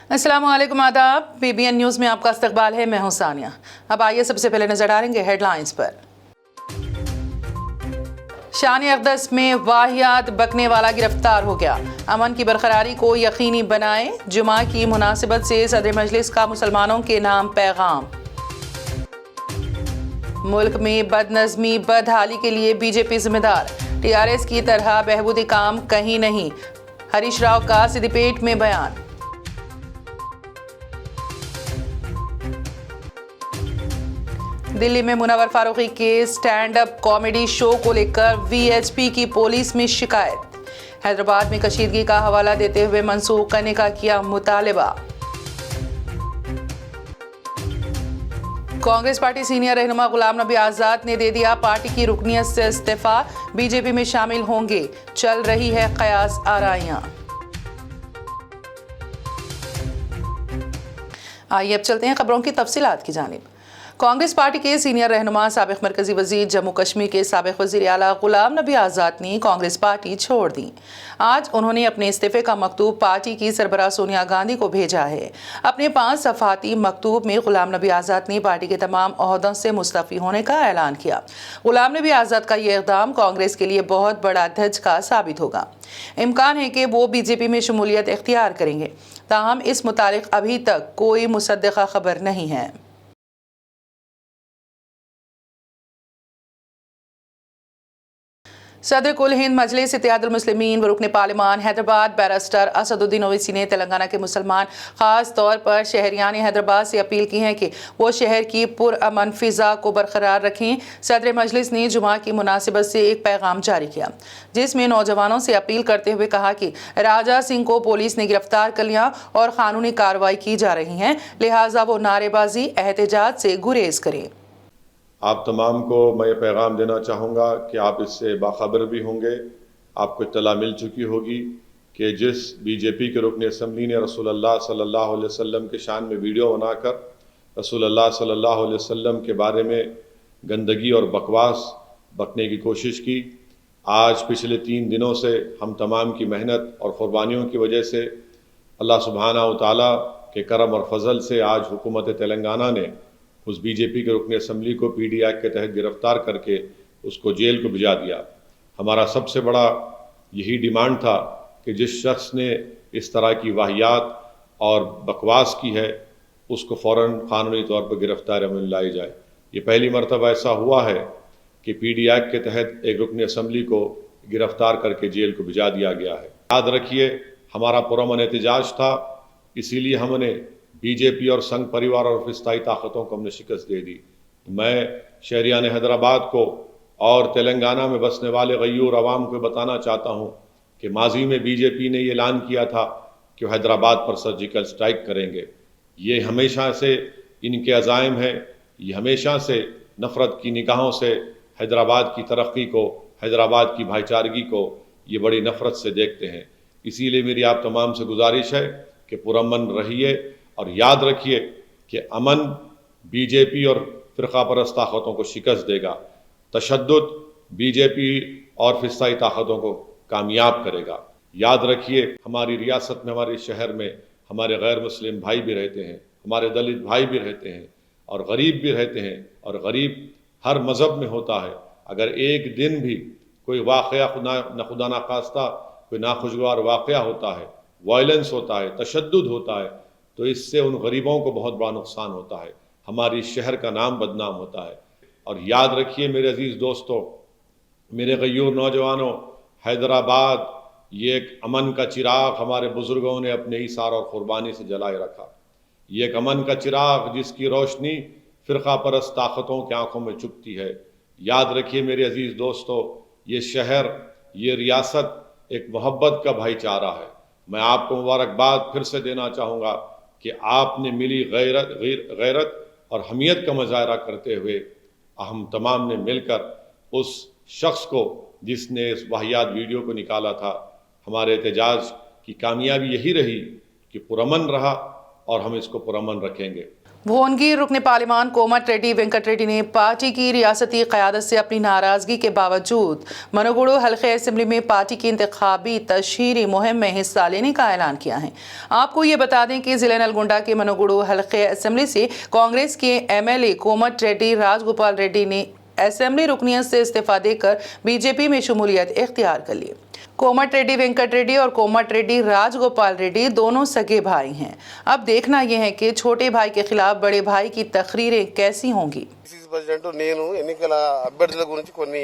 अस्सलाम वालेकुम, आदाब। PBN न्यूज़ में आपका इस्तकबाल है। मैं हूं सानिया। अब आइए सबसे पहले नजर डालेंगे हेडलाइंस पर। शान अक़दस में वाहियात बकने वाला गिरफ्तार हो गया। अमन की बरकरारी को यकीनी बनाएं। जुमा की मुनासिबत से सदर मजलिस का मुसलमानों के नाम पैगाम। मुल्क में बदनज़मी बदहाली के लिए बीजेपी जिम्मेदार। TRS की तरह बहबूदी काम कहीं नहीं। हरीश राव का सिद्दीपेट में बयान। दिल्ली में मुनव्वर फारूकी के स्टैंड अप कॉमेडी शो को लेकर VHP की पुलिस में शिकायत। हैदराबाद में कशीदगी का हवाला देते हुए मनसूख करने का किया मुतालबा। कांग्रेस पार्टी सीनियर रहनुमा गुलाम नबी आज़ाद ने दे दिया पार्टी की रुकनियत से इस्तीफा। बीजेपी में शामिल होंगे। चल रही है कयास आराइयां। आइए अब चलते हैं खबरों की तफसीलात की जानिब। कांग्रेस पार्टी के सीनियर रहनुमा साबिक मरकजी वजीर जम्मू कश्मीर के साबिक वजीर आला गुलाम नबी आज़ाद ने कांग्रेस पार्टी छोड़ दी। आज उन्होंने अपने इस्तीफे का मकतूब पार्टी की सरबराह सोनिया गांधी को भेजा है। अपने 5 सफ़ाती मकतूब में गुलाम नबी आज़ाद ने पार्टी के तमाम ओहदों से मुस्तफ़ी होने का ऐलान किया। गुलाम नबी आज़ाद का ये इक़दाम कांग्रेस के लिए बहुत बड़ा धचका साबित होगा। इम्कान है कि वो बीजेपी में शमूलियत इख्तियार करेंगे। ताहम इस मुतालिक अभी तक कोई मुसद्दक़ा खबर नहीं है। सदर कुल हिंद मजलिस इत्तेहादुल मुस्लिमीन व रुकन पार्लिमान हैदराबाद बैरिस्टर असदुद्दीन ओवैसी ने तेलंगाना के मुसलमान ख़ास तौर पर शहरियान हैदराबाद से अपील की है कि वो शहर की पुरअमन फ़िज़ा को बरकरार रखें। सदर मजलिस ने जुमा की मुनासिबत से एक पैगाम जारी किया, जिसमें नौजवानों से अपील करते हुए कहा कि राजा सिंह को पुलिस ने गिरफ्तार कर लिया और क़ानूनी कार्रवाई की जा रही है, लिहाजा वो नारेबाजी एहतजाज से गुरेज करें। आप तमाम को मैं ये पैगाम देना चाहूँगा कि आप इससे बाखबर भी होंगे। आपको इत्तला मिल चुकी होगी कि जिस बीजेपी के रुकन असम्बली ने रसूलुल्लाह सल्लल्लाहु अलैहि वसल्लम के शान में वीडियो बनाकर रसूलुल्लाह सल्लल्लाहु अलैहि वसल्लम के बारे में गंदगी और बकवास बकने की कोशिश की, आज पिछले 3 दिनों से हम तमाम की मेहनत और क़ुरबानियों की वजह से अल्लाह सुब्हानहू व तआला के करम और फजल से आज हुकूमत तेलंगाना ने उस बीजेपी के रुकन असम्बली को PD एक्ट के तहत गिरफ्तार करके उसको जेल को भिजा दिया। हमारा सबसे बड़ा यही डिमांड था कि जिस शख्स ने इस तरह की वाहियात और बकवास की है उसको फ़ौरन क़ानूनी तौर पर गिरफ्तार अमल में लाई जाए। ये पहली मरतबा ऐसा हुआ है कि PD एक्ट के तहत एक रुकन असम्बली को गिरफ्तार करके जेल को भिजा दिया गया है। याद रखिए, हमारा पुरअमन एहतजाज था, इसीलिए हमने बीजेपी और संघ परिवार और फिस्ताई ताकतों को हमने शिकस्त दे दी। मैं शहरियान हैदराबाद को और तेलंगाना में बसने वाले गयूर अवाम को बताना चाहता हूँ कि माजी में बीजेपी ने ये ऐलान किया था कि वो हैदराबाद पर सर्जिकल स्ट्राइक करेंगे। ये हमेशा से इनके अज़ाइम हैं, ये हमेशा से नफ़रत की निगाहों से हैदराबाद की तरक्की को, हैदराबाद की भाईचारगी को ये बड़ी नफ़रत से देखते हैं। इसीलिए मेरी आप तमाम से गुजारिश है कि पुरअमन रहिए और याद रखिए कि अमन बीजेपी और फ़िरक़ा परस्त ताकतों को शिकस्त देगा। तशद्दुद बीजेपी और फिस्ताई ताकतों को कामयाब करेगा। याद रखिए, हमारी रियासत में, हमारे शहर में हमारे गैर मुस्लिम भाई भी रहते हैं, हमारे दलित भाई भी रहते हैं और गरीब भी रहते हैं, और गरीब हर मज़हब में होता है। अगर एक दिन भी कोई वाक़या खुदा ना खास्ता कोई नाखुशगवार वाक़या होता है, वायलेंस होता है, तशद्दुद होता है, तो इससे उन गरीबों को बहुत बड़ा नुकसान होता है, हमारी शहर का नाम बदनाम होता है। और याद रखिए मेरे अजीज़ दोस्तों, मेरे गयूर नौजवानों, हैदराबाद ये एक अमन का चिराग हमारे बुज़ुर्गों ने अपने ईसार और क़ुरबानी से जलाए रखा। ये एक अमन का चिराग जिसकी रोशनी फ़िरक़ा परस्त ताकतों की आँखों में चुभती है। याद रखिए मेरे अजीज़ दोस्तों, ये शहर, ये रियासत एक मोहब्बत का भाईचारा है। मैं आपको मुबारकबाद फिर से देना चाहूँगा कि आपने मिली गैरत और हमियत का मुजाहरा करते हुए हम तमाम ने मिलकर उस शख्स को जिसने इस वाहियात वीडियो को निकाला था, हमारे एहतजाज की कामयाबी यही रही कि पुरअमन रहा और हम इसको पुरअमन रखेंगे। भुवनगिर रुकने पार्लिमान कोमट रेड्डी वेंकट रेड्डी ने पार्टी की रियासती क़यादत से अपनी नाराज़गी के बावजूद मनोगुडू हल्के असेंबली में पार्टी की इंतखाबी तशहीरी मुहिम में हिस्सा लेने का ऐलान किया है। आपको ये बता दें कि ज़िले नलगुंडा के मनोगुडू हल्के असेंबली से कांग्रेस के MLA कोमट रेड्डी राजगोपाल रेड्डी ने असेंबली रुकनियत से इस्तीफा देकर बीजेपी में शमूलियत इख्तियार कर ली। कोमट रेड्डी वेंकट रेड्डी और कोमट रेड्डी राजगोपाल रेड्डी दोनों सगे भाई हैं। अब देखना यह है कि छोटे भाई के खिलाफ बड़े भाई की तकरीरें कैसी होंगी। ప్రెసిడెంట్ నేను ఎన్నికల అభ్యర్థుల గురించి కొన్ని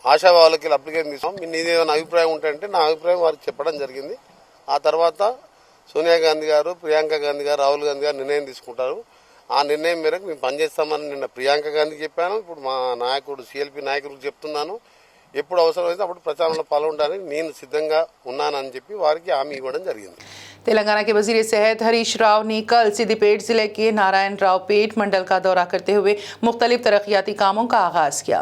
ఆశావాహులకి అప్లికేషన్ తీసాం. నీదేమైనా అభిప్రాయం ఉంటే నా అభిప్రాయం వారికి చెప్పడం జరిగింది. ఆ తర్వాత సోనియా గాంధీ గారు, ప్రియాంక గాంధీ గారు, రాహుల్ గాంధీ గారు నిర్ణయం తీసుకుంటారు. ఆ నిర్ణయం మేరకు మేము పనిచేస్తామని నిన్న ప్రియాంక గాంధీకి చెప్పాను. ఇప్పుడు మా నాయకుడు CLP నాయకుడికి చెప్తున్నాను. ఎప్పుడు అవసరమైతే అప్పుడు ప్రచారంలో పాల్గొనడానికి నేను సిద్ధంగా ఉన్నానని చెప్పి వారికి హామీ ఇవ్వడం జరిగింది. तेलंगाना के वजीर सेहत हरीश राव ने कल सिद्दीपेट जिले के नारायण राव पेट मंडल का दौरा करते हुए मुख्तलिफ तरक्याती कामों का आगाज किया।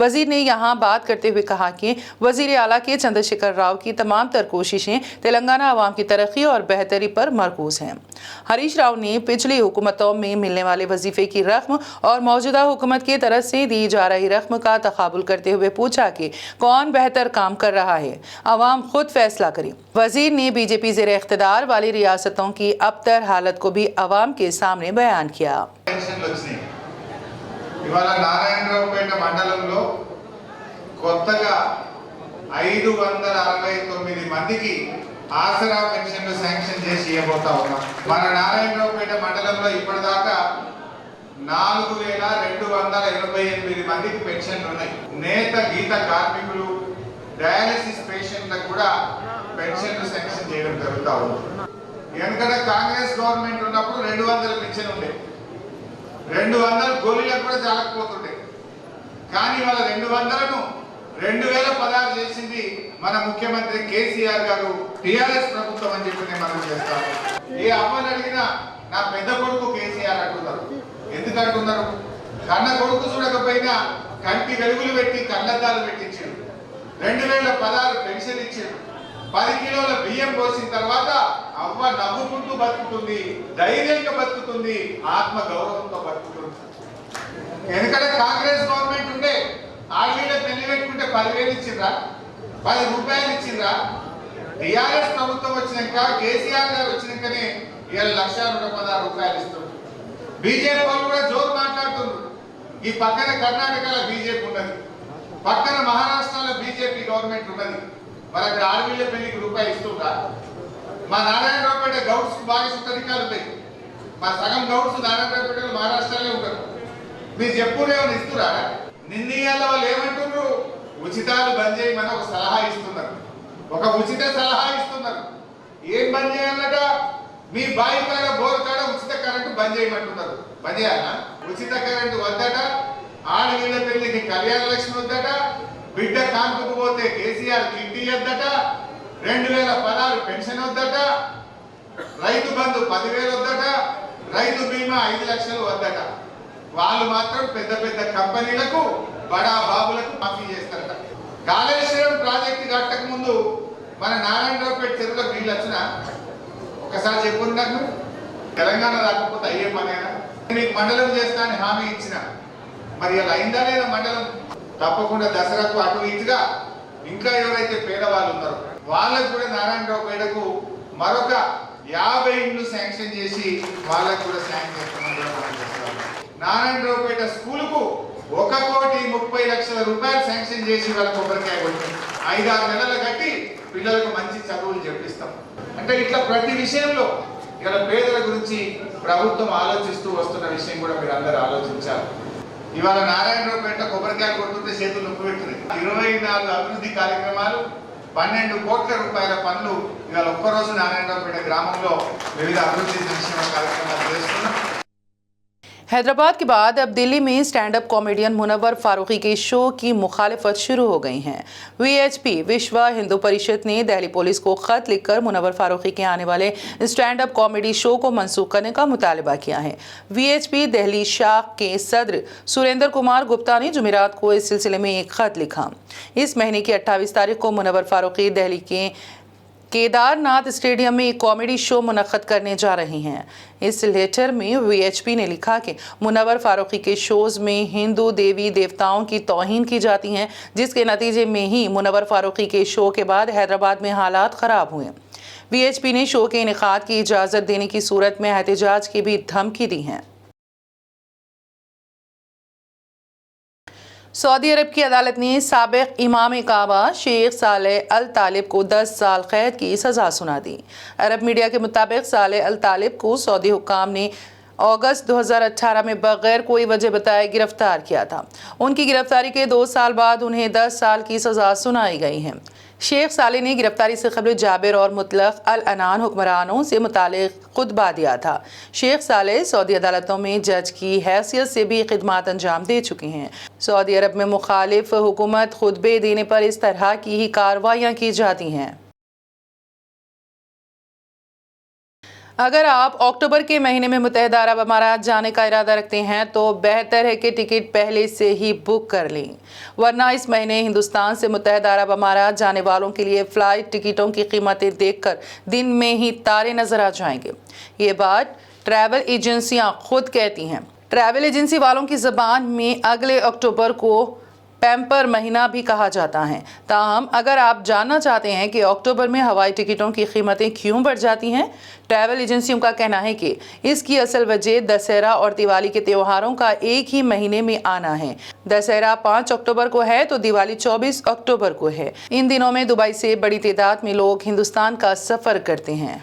वजीर ने यहाँ बात करते हुए कहा कि वजीर आला के चंद्रशेखर राव की तमाम तर कोशिशें तेलंगाना आवाम की तरक्की और बेहतरी पर मरकूज हैं। हरीश राव ने पिछली हुकूमतों में मिलने वाले वजीफे की रकम और मौजूदा हुकूमत की तरफ से दी जा रही रकम का तकाबुल करते हुए पूछा कि कौन बेहतर काम कर रहा है, आवाम खुद फैसला करे। वजीर ने बीजेपी ज़ेर इख्तिदार वाली रियासतों की अबतर हालत को भी अवाम के सामने बयान किया। ఇవాళ నారాయణరావుపేట మండలంలో కొత్తగా 569 మందికి ఆసరా పెన్షన్లు శాంక్షన్ చేసి ఇవ్వబోతా ఉన్నాం. మన నారాయణరావుపేట మండలంలో ఇప్పటిదాకా 4288 మందికి పెన్షన్లు ఉన్నాయి. నేత గీత కార్మికులు, డయాలసిస్ పేషెంట్లకు కూడా పెన్షన్లు శాంక్షన్ చేయడం జరుగుతూ ఉంది. ఎందుకంటే కాంగ్రెస్ గవర్నమెంట్ ఉన్నప్పుడు 200 పెన్షన్ ఉండే, 200 గోళీలకు కూడా చాలకపోతుండే. కానీ వాళ్ళ 200ను 2016 చేసింది మన ముఖ్యమంత్రి కేసీఆర్ గారు, టీఆర్ఎస్ ప్రభుత్వం అని చెప్పి నేను మనం చేస్తాను. ఏ అమ్మని అడిగినా నా పెద్ద కొడుకు కేసీఆర్ అంటున్నారు. ఎందుకు అంటున్నారు? కన్న కొడుకు చూడకపోయినా కంటి వెలుగులు పెట్టి కళ్ళద్దాలు పెట్టించారు. 2016 పెన్షన్ ఇచ్చారు. 10 కిలోల బియ్యం పోసిన తర్వాత అవ్వ నవ్వుకుంటూ బతుకుతుంది, ధైర్యంగా బతుకుతుంది, ఆత్మ గౌరవంతో బతుకుతుంది. ఎందుకంటే కాంగ్రెస్ గవర్నమెంట్ ఉండే ఆడవీళ్ళ పెళ్లి పెట్టుకుంటే 10,000 ఇచ్చిండ్రా, 10 రూపాయలు ఇచ్చిండ్రా. టీఆర్ఎస్ ప్రభుత్వం వచ్చినాక, కేసీఆర్ గారు వచ్చినాకనే ఇవాళ 1,16 రూపాయలు ఇస్తుంది. బీజేపీ వాళ్ళు కూడా జోరు మాట్లాడుతున్నారు. ఈ పక్కన కర్ణాటకలో బీజేపీ ఉన్నది, పక్కన మహారాష్ట్రలో బీజేపీ గవర్నమెంట్ ఉన్నది. మరి అక్కడ ఆడవీళ్ళ పెళ్లికి రూపాయి ఇస్తుందా? మా నారాయణరావుపేట గౌడ్స్ బాగా సుతరికాలు ఉంటాయి. మా సగం గౌడ్స్ నారాయణరావుపేటలో మహారాష్ట్రలో ఉంటారు. మీరు చెప్పునేమని ఇస్తురా? నిన్నీయాల వాళ్ళు ఏమంటున్నారు? ఉచితాలు బంద్ చేయమని ఒక సలహా ఇస్తున్నారు, ఒక ఉచిత సలహా ఇస్తున్నారు. ఏం బంద్ చేయాలట? మీ బాయి కాడ, బోర్ కాడ ఉచిత కరెంటు బంద్ చేయమంటున్నారు. బంద్ చేయాలా? ఉచిత కరెంటు వద్దట, ఆడవీళ్ళ పెళ్లికి కళ్యాణ లక్ష్మి వద్దట, బిడ్డ కాంపుకు పోతే కేసీఆర్ కిట్ ఇయ్యద్దట, 2016 పెన్షన్ వద్దట, రైతు బంధు 10,000 వద్దట, రైతు బీమా 5 లక్షలు వద్దట. వాళ్ళు మాత్రం పెద్ద పెద్ద కంపెనీలకు, బడా బాబులకు మాఫీ చేస్తారట. కాళేశ్వరం ప్రాజెక్టు కట్టక ముందు మన నారాయణరావుపేట చెరువులో నీళ్ళు వచ్చినా ఒకసారి చెప్పుంది నాకు. తెలంగాణ రాకపోతే అయ్యే పనేనా? మీకు మండలం చేస్తా అని హామీ ఇచ్చిన, మరి అలా అయిందా లేదా మండలం? తప్పకుండా దసరాకు అటు ఇటుగా ఇంకా ఎవరైతే పేదవాళ్ళు ఉన్నారో వాళ్ళకు కూడా నారాయణరావుపేటకు మరొక 50 ఇండ్లు శాంక్షన్ చేసి వాళ్ళకు కూడా శాంక్షన్ చేస్తాం. నారాయణరావుపేట స్కూలుకు 1,30,00,000 రూపాయలు శాంక్షన్ చేసి వాళ్ళ కొబ్బరికాయ కొట్టాం. 5-6 నెలలు కట్టి పిల్లలకు మంచి చదువులు చెప్పిస్తాం. అంటే ఇట్లా ప్రతి విషయంలో ఇలా పేదల గురించి ప్రభుత్వం ఆలోచిస్తూ వస్తున్న విషయం కూడా మీరు అందరూ ఆలోచించాలి. ఇవాళ నారాయణరావుపేట కొబ్బరికాయలు కొడుతుంటే చేతులు నొప్పి పెడుతున్నాయి. 24 అభివృద్ధి కార్యక్రమాలు, 12 కోట్ల రూపాయల పనులు ఇవాళ ఒక్కరోజు నారాయణరావుపేట గ్రామంలో వివిధ అభివృద్ధి సంక్షేమ కార్యక్రమాలు చేస్తున్నాం. हैदराबाद के बाद अब दिल्ली में stand up comedian Munawar Faruqui के शो की मुखालिफत शुरू हो गई है। VHP विश्व हिंदू परिषद ने दिल्ली पुलिस को खत लिखकर मुनव्वर फारूकी के आने वाले स्टैंड अप कॉमेडी शो को मंसूख करने का मुतालबा किया है। VHP दिल्ली शाख के सदर सुरेंद्र कुमार गुप्ता ने जुमेरात को इस सिलसिले में एक खत लिखा। इस महीने की 28 तारीख को मुनव्वर फारूकी दिल्ली के केदारनाथ स्टेडियम में एक कॉमेडी शो मुनक्कद करने जा रही हैं। इस लेटर में वीएचपी ने लिखा कि मुनव्वर फारूकी के शोज में हिंदू देवी देवताओं की तौहीन की जाती हैं, जिसके नतीजे में ही मुनव्वर फारूकी के शो के बाद हैदराबाद में हालात खराब हुए। वीएचपी ने शो के इनेकाद की इजाज़त देने की सूरत में एहतजाज की भी धमकी दी है। सऊदी अरब की अदालत ने साबिक इमाम काबा शेख सालेह अल तालिब को 10 साल कैद की सज़ा सुना दी। अरब मीडिया के मुताबिक सालेह अल तालिब को सऊदी हुक्काम ने अगस्त 2018 में बगैर कोई वजह बताए गिरफ्तार किया था। उनकी गिरफ्तारी के 2 साल बाद उन्हें 10 साल की सज़ा सुनाई गई है। शेख सालेह ने गिरफ्तारी से कबल जाबिर और मुतलक अल अनान हुक्मरानों से मुतालिक खुतबा दिया था। शेख सालेह सऊदी अदालतों में जज की हैसियत से भी खिदमात अंजाम दे चुके हैं। सऊदी अरब में मुखालिफ हुकूमत खुतबे देने पर इस तरह की ही कार्रवाइयाँ की जाती हैं। अगर आप अक्टूबर के महीने में मुत्तहिदा अरब अमारात जाने का इरादा रखते हैं तो बेहतर है कि टिकट पहले से ही बुक कर लें, वरना इस महीने हिंदुस्तान से मुत्तहिदा अरब अमारात जाने वालों के लिए फ़्लाइट टिकटों की कीमतें देखकर दिन में ही तारे नज़र आ जाएंगे। ये बात ट्रैवल एजेंसियां खुद कहती हैं। ट्रैवल एजेंसी वालों की ज़बान में अगले अक्टूबर को पैम्पर महीना भी कहा जाता है। ताहम अगर आप जानना चाहते हैं कि अक्टूबर में हवाई टिकटों की कीमतें क्यों बढ़ जाती हैं, ट्रैवल एजेंसियों का कहना है कि इसकी असल वजह दशहरा और दिवाली के त्योहारों का एक ही महीने में आना है। दशहरा 5 अक्टूबर को है तो दिवाली 24 अक्टूबर को है। इन दिनों में दुबई से बड़ी तादाद में लोग हिंदुस्तान का सफ़र करते हैं।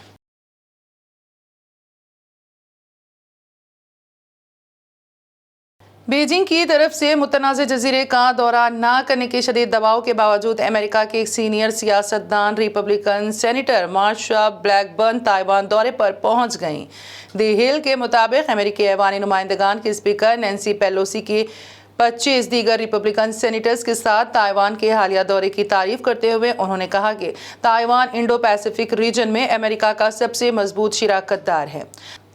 बीजिंग की तरफ से मुतनाज़ जजीरे का दौरा न करने के शदीद दबाव के बावजूद अमेरिका के एक सीनियर सियासतदान रिपब्लिकन सेनेटर मार्शा ब्लैकबर्न ताइवान दौरे पर पहुंच गईं। दी हिल के मुताबिक अमेरिकी ऐवानी नुमाइंदगान के स्पीकर नैंसी पेलोसी के 25 दीगर रिपब्लिकन सेनेटर्स के साथ ताइवान के हालिया दौरे की तारीफ करते हुए उन्होंने कहा कि ताइवान इंडो पैसिफिक रीजन में अमेरिका का सबसे मजबूत शिराकतदार है।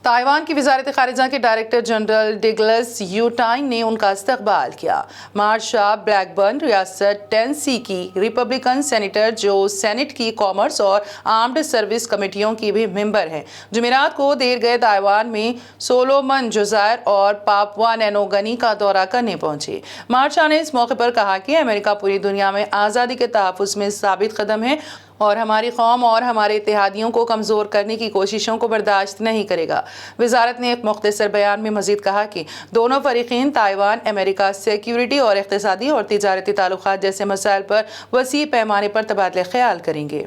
ताइवान की वजारत खारिजा के डायरेक्टर जनरल डिगलस यूटाइन ने उनका इस्तकबाल किया। मार्शा ब्लैकबर्न रियासत टेनेसी की रिपब्लिकन सेनेटर जो सेनेट की कॉमर्स और आर्म्ड सर्विस कमेटियों की भी मेंबर हैं। जुमेरात को देर गए ताइवान में सोलोमन जज़ायर और पापुआ न्यू का दौरा करने पहुंचे। मार्शा ने इस मौके पर कहा कि अमेरिका पूरी दुनिया में आज़ादी के तहफ़्फ़ुज़ में साबित कदम है और हमारी कौम और हमारे इत्तेहादियों को कमज़ोर करने की कोशिशों को बर्दाश्त नहीं करेगा। वज़ारत ने एक मुख्तसर बयान में मज़ीद कहा कि दोनों फ़रीक़ीन ताइवान अमेरिका सिक्योरिटी और इक़्तिसादी और तिजारती ताल्लुक़ात जैसे मसाइल पर वसी पैमाने पर तबादले ख़याल करेंगे।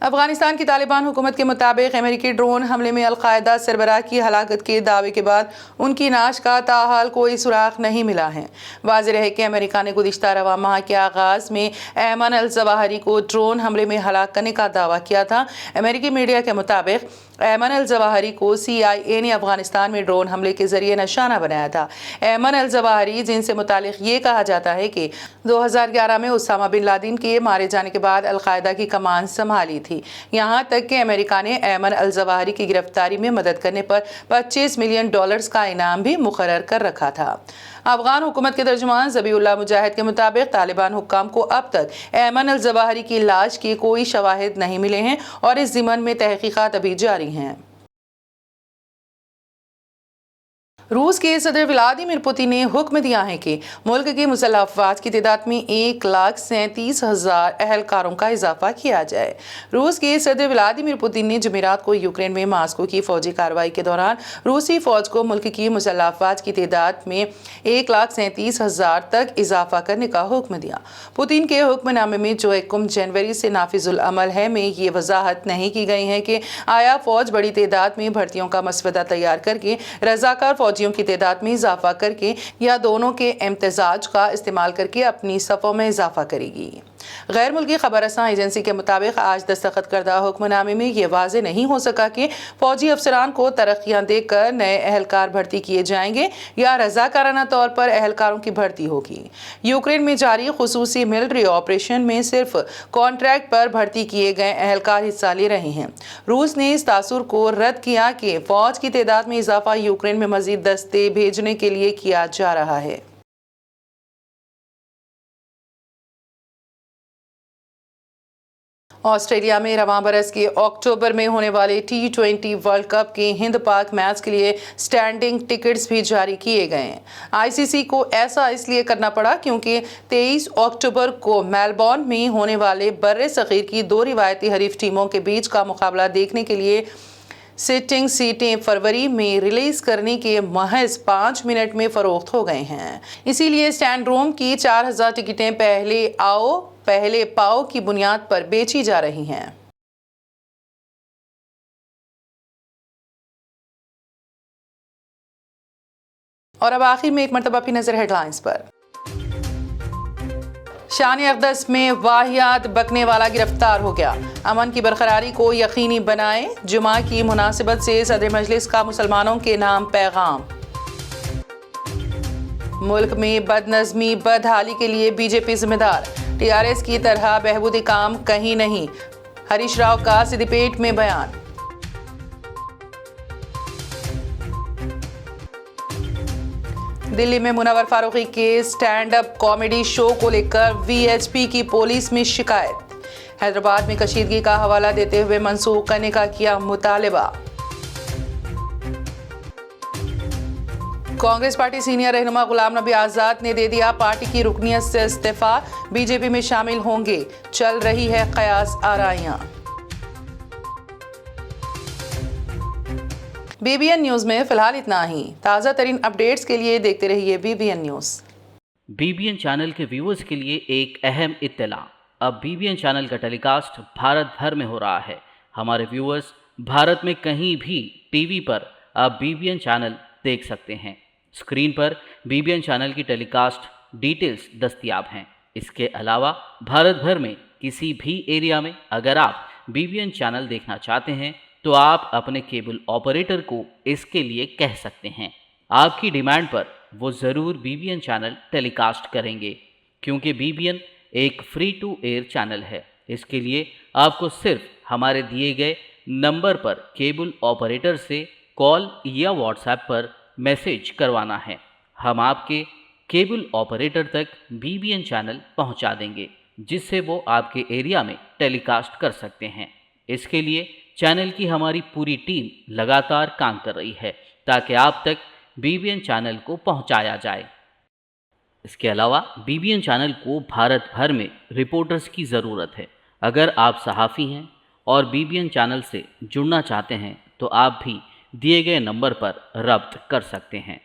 अफगानिस्तान की तालिबान हुकूमत के मुताबिक अमेरिकी ड्रोन हमले में अल-कायदा सरबराह की हलाकत के दावे के बाद उनकी नाश का ताहाल कोई सुराग नहीं मिला है। वाज़ेह है कि अमेरिका ने गुज़िश्ता रवा माह के आगाज़ में ऐमन अल-ज़वाहिरी को ड्रोन हमले में हलाक करने का दावा किया था। अमेरिकी मीडिया के मुताबिक ऐमन अल-ज़वाहिरी को CIA ने अफगानिस्तान में ड्रोन हमले के जरिए निशाना बनाया था। ऐमन अल-ज़वाहिरी जिनसे मुतालिक ये कहा जाता है कि 2011 में उसामा बिन लादेन के मारे जाने के बाद अल-कायदा की कमान संभाली थी। यहाँ तक कि अमेरिका ने ऐमन अल-ज़वाहिरी की गिरफ्तारी में मदद करने पर $25 मिलियन का इनाम भी मुकर्रर कर रखा था। अफगान हुकूमत के तर्जुमान ज़बीउल्लाह मुजाहिद के मुताबिक तालिबान हुक्काम को अब तक ऐमन अल-ज़वाहिरी की लाश के कोई शवाहिद नहीं मिले हैं और इस ज़िमन में तहकीकात अभी जारी हैं। रूस के सदर व्लादिमीर पुतिन ने हुक्म दिया है कि मुल्क की मुसल्लह अफवाज की तादाद में 1,37,000 अहलकारों का इजाफा किया जाए। रूस के सदर व्लादिमीर पुतिन ने जुमेरात को यूक्रेन में मास्को की फौजी कार्रवाई के दौरान रूसी फौज को मुल्क की मुसल्लह अफवाज की तादाद में 1,37,000 तक इजाफा करने का हुक्म दिया। पुतिन के हुक्मनामे में जो 1 जनवरी से नाफिजुल अमल है में ये वजाहत नहीं की गई है कि आया फौज बड़ी तादाद में भर्तियों का मसवदा तैयार करके रजाकार फौजियों की तादाद में इजाफा करके या दोनों के इम्तिजाज का इस्तेमाल करके अपनी सफ़ों में इजाफा करेगी। गैर मुल्की खबर रसां एजेंसी के मुताबिक आज दस्तखत करदा हुक्मनामे में ये वाज़ेह नहीं हो सका कि फौजी अफसरान को तरक्कियां देकर नए अहलकार भर्ती किए जाएंगे या रजाकाराना तौर पर अहलकारों की भर्ती होगी। यूक्रेन में जारी खुसूसी मिलिट्री ऑपरेशन में सिर्फ कॉन्ट्रैक्ट पर भर्ती किए गए अहलकार हिस्सा ले रहे हैं। रूस ने इस तासुर को रद्द किया कि फौज की तादाद में इजाफा यूक्रेन में मजीद दस्ते भेजने के लिए किया जा रहा है। ऑस्ट्रेलिया में रवां बरस के अक्टूबर में होने वाले T20 वर्ल्ड कप के हिंद पाक मैच के लिए स्टैंडिंग टिकट्स भी जारी किए गए हैं। आईसीसी को ऐसा इसलिए करना पड़ा क्योंकि 23 अक्टूबर को मेलबर्न में होने वाले बर्रे सगीर की दो रिवायती हरीफ टीमों के बीच का मुकाबला देखने के लिए सिटिंग सीटें फरवरी में रिलीज करने के महज 5 मिनट में फरोख्त हो गए हैं। इसीलिए स्टैंड रूम की 4000 टिकटें पहले आओ पहले पाओ की बुनियाद पर बेची जा रही हैं। और अब आखिर में एक मरतबा अपनी नजर हेडलाइंस पर। शान अक़दस में वाहियात बकने वाला गिरफ्तार हो गया। अमन की बरकरारी को यकीनी बनाएं। जुमा की मुनासिबत से सदर मजलिस का मुसलमानों के नाम पैगाम। मुल्क में बदनज़मी बदहाली के लिए बीजेपी जिम्मेदार। टीआरएस की तरह बहबूदी काम कहीं नहीं। हरीश राव का सिद्दीपेट में बयान। दिल्ली में मुनव्वर फारूकी के स्टैंड अप कॉमेडी शो को लेकर वीएचपी की पुलिस में शिकायत। हैदराबाद में कशीदगी का हवाला देते हुए मनसूख करने का किया मुतालबा। कांग्रेस पार्टी सीनियर रहनुमा गुलाम नबी आजाद ने दे दिया पार्टी की रुकनियत से इस्तीफा। बीजेपी में शामिल होंगे। चल रही है कयास आराइयां। बीबीएन न्यूज में फिलहाल इतना ही। ताज़ा तरीन अपडेट्स के लिए देखते रहिए बीबीएन न्यूज। बीबीएन चैनल के व्यूअर्स के लिए एक अहम इत्तला। अब बीबीएन चैनल का टेलीकास्ट भारत भर में हो रहा है। हमारे व्यूअर्स भारत में कहीं भी टीवी पर अब बीबीएन चैनल देख सकते हैं। स्क्रीन पर बीबीएन चैनल की टेलीकास्ट डिटेल्स दस्तयाब हैं। इसके अलावा भारत भर में किसी भी एरिया में अगर आप बीबीएन चैनल देखना चाहते हैं तो आप अपने केबल ऑपरेटर को इसके लिए कह सकते हैं। आपकी डिमांड पर वो ज़रूर बीबीएन चैनल टेलीकास्ट करेंगे, क्योंकि बीबीएन एक फ्री टू एयर चैनल है। इसके लिए आपको सिर्फ हमारे दिए गए नंबर पर केबल ऑपरेटर से कॉल या व्हाट्सएप पर मैसेज करवाना है। हम आपके केबल ऑपरेटर तक बीबीएन चैनल पहुंचा देंगे, जिससे वो आपके एरिया में टेलीकास्ट कर सकते हैं। इसके लिए चैनल की हमारी पूरी टीम लगातार काम कर रही है ताकि आप तक बीबीएन चैनल को पहुंचाया जाए। इसके अलावा बीबीएन चैनल को भारत भर में रिपोर्टर्स की ज़रूरत है। अगर आप सहाफ़ी हैं और बीबीएन चैनल से जुड़ना चाहते हैं तो आप भी दिए गए नंबर पर रब्त कर सकते हैं।